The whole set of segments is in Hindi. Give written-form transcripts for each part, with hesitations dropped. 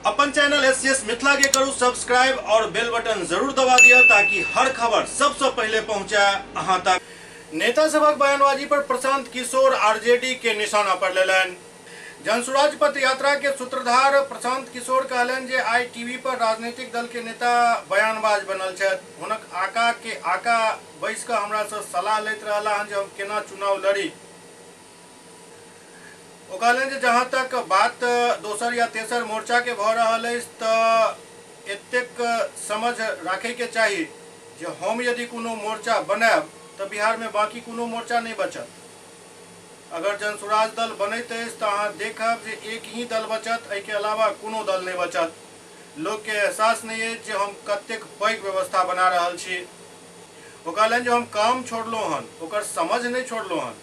अपन चैनल एससीएस मिथिला के करू सब्सक्राइब और बेल बटन जरूर दबा दिया ताकि हर खबर सबसे पहले पहुंचा अहां तक। नेता सभक बयानबाजी पर प्रशांत किशोर आरजेडी के निशाना पर लेलन। जनसुराज पथ यात्रा के सूत्रधार प्रशांत किशोर कहलन जे आई टीवी पर राजनीतिक दल के नेता बयानबाज बनल छथि। हुनक आका के आका बैस के हमरा से सलाह लैत रहला हन जे हम केना चुनाव लड़ी। ओ कहलन जे जहां तक बात दोसर या तेसर मोर्चा के भ रहल अछि त एतेक समझ राखे के चाही जे हम यदि कोनो मोर्चा बनाएब त बिहार में बाकी कोनो मोर्चा नहीं बचत। अगर जनसुराज दल बनैत अछि त अहाँ देखब जे एक ही दल बचत, एहि के अलावा कोनो दल नहीं बचत। लोग के एहसास नहीं है जे हम कतेक पैघ व्यवस्था बना रहल छी। ओ कहलन जे हम काम छोड़लो हन, ओकर समझ नहीं छोड़लो हन।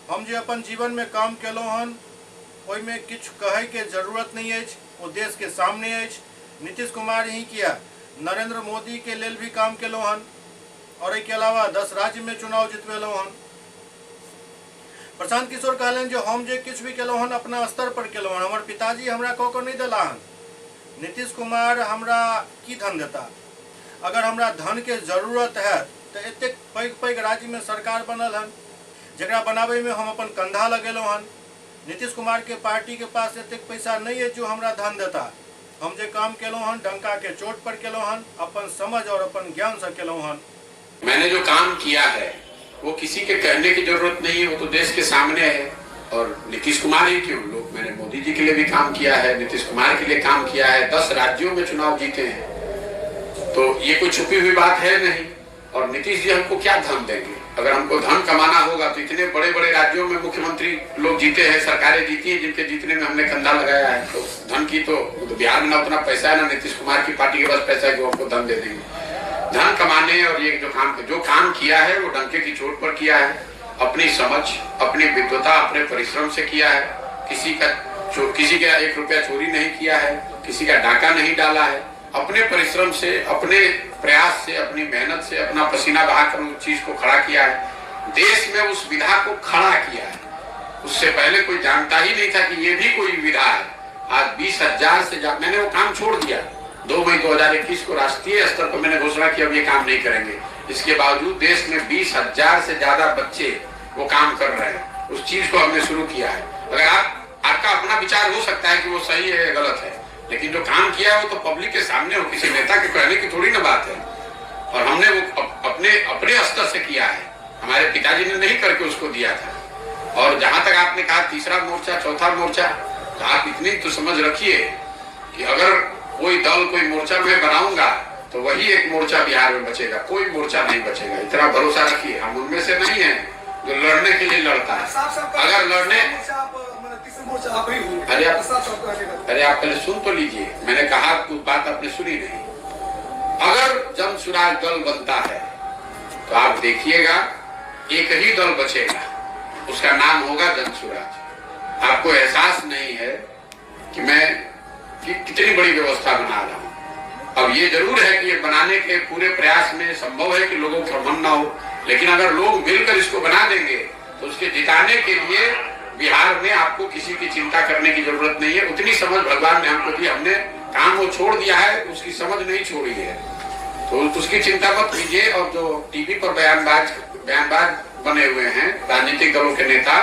हम जे अपन जीवन में काम केलो हन ओहि में किछु कहे के जरूरत नहीं है, वो देश के सामने है। नीतीश कुमार ही किया, नरेंद्र मोदी के लेल भी काम केलो हन और एहि के अलावा 10 राज्य में चुनाव जितवेलो हन। प्रशांत किशोर कहलन जो हम जे किछु भी केलो हन अपना स्तर पर केलो हन। हमर पिताजी हमरा कह के नहीं देला हन। नीतीश कुमार हमरा की धन देता? अगर हमरा धन के जरूरत है तो एतेक पैघ पैघ राज्य में सरकार बनल हन जरा बनावे में हम अपन कंधा लगेलो हन। नीतीश कुमार के पार्टी के पास एतेक पैसा नहीं है जो हमरा धन देता। हम जे काम केलो हन डंका के चोट पर केलो हन, अपन समझ और अपन ज्ञान से केलो हन। मैंने जो काम किया है वो किसी के कहने की जरूरत नहीं है, वो तो देश के सामने है। और नीतीश कुमार ही क्यों, लोग मैंने मोदी जी के लिए भी काम किया है, नीतीश कुमार के लिए काम किया है, 10 राज्यों में चुनाव जीते हैं, तो ये कोई छुपी हुई बात है नहीं। और नीतीश जी हमको क्या धन देंगे? अगर हमको धन कमाना होगा तो इतने बड़े बड़े राज्यों में मुख्यमंत्री लोग जीते हैं, सरकारें जीती हैं, जिनके जीतने में हमने कंधा लगाया है। तो धन की तो बिहार में ना उतना पैसा है, ना नीतीश कुमार की पार्टी के पास पैसा है कि वो हमको धन दे देंगे। धन कमाने और ये जो काम किया है वो डंके की चोट पर किया है, अपनी समझ, अपनी विद्वता, अपने परिश्रम से किया है। किसी का 1 रुपया चोरी नहीं किया है, किसी का डाका नहीं डाला है। अपने परिश्रम से, अपने प्रयास से, अपनी मेहनत से, अपना पसीना बहाकर उस चीज को खड़ा किया है। देश में उस विधा को खड़ा किया है। उससे पहले कोई जानता ही नहीं था कि ये भी कोई विधा है। आज 20,000 से मैंने वो काम छोड़ दिया। 2 मई 2021 को राष्ट्रीय स्तर पर मैंने घोषणा की अब ये काम नहीं करेंगे। इसके बावजूद देश में 20,000 से ज्यादा बच्चे वो काम कर रहे हैं। उस चीज को हमने शुरू किया है। अगर आपका अपना विचार हो सकता है कि वो सही है या गलत है, लेकिन जो काम किया है वो तो पब्लिक के सामने हो, किसी नेता के कहने की थोड़ी ना बात है। और हमने वो अपने स्तर से किया है, हमारे पिताजी ने नहीं करके उसको दिया था। और जहां तक आपने कहा तीसरा मोर्चा, चौथा मोर्चा, तो आप इतनी तो समझ रखिए कि अगर कोई दल, कोई मोर्चा मैं बनाऊंगा तो वही एक मोर्चा बिहार में बचेगा, कोई मोर्चा नहीं बचेगा। इतना भरोसा रखिए। हम उनमें से नहीं है जो लड़ने के लिए लड़ता है। अगर लड़ने अरे आप पहले सुन तो लीजिए, मैंने कहा कुछ बात आपने सुनी नहीं। अगर जनसुराज दल बनता है तो आप देखिएगा एक ही दल बचेगा, उसका नाम होगा जनसुराज। आपको एहसास नहीं है कि मैं कितनी बड़ी व्यवस्था बना रहा हूं। अब ये जरूर है कि ये बनाने के पूरे प्रयास में संभव है कि लोगों को भ्रम ना हो, लेकिन अगर लोग मिलकर इसको बना देंगे तो उसके जिताने के लिए बिहार में आपको किसी की चिंता करने की जरूरत नहीं है। उतनी समझ भगवान ने हमको दी, हमने काम वो छोड़ दिया है, उसकी समझ नहीं छोड़ी है, तो उसकी चिंता मत कीजिए। और जो टीवी पर बयानबाज बने हुए हैं राजनीतिक दलों के नेता,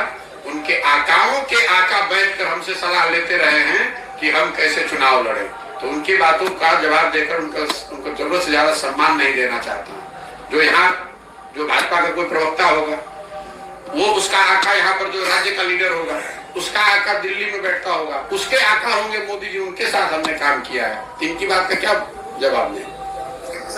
उनके आकाओं के आका बैठकर हमसे सलाह लेते रहे हैं कि हम कैसे चुनाव लड़े, तो उनकी बातों का जवाब देकर उनको जरूरत से ज्यादा सम्मान नहीं देना चाहता हूँ। जो भाजपा का कोई प्रवक्ता होगा वो, उसका आका यहाँ पर जो राज्य का लीडर होगा उसका आका दिल्ली में बैठता होगा, उसके आका होंगे मोदी जी, उनके साथ हमने काम किया है। इनकी बात का क्या जवाब दें?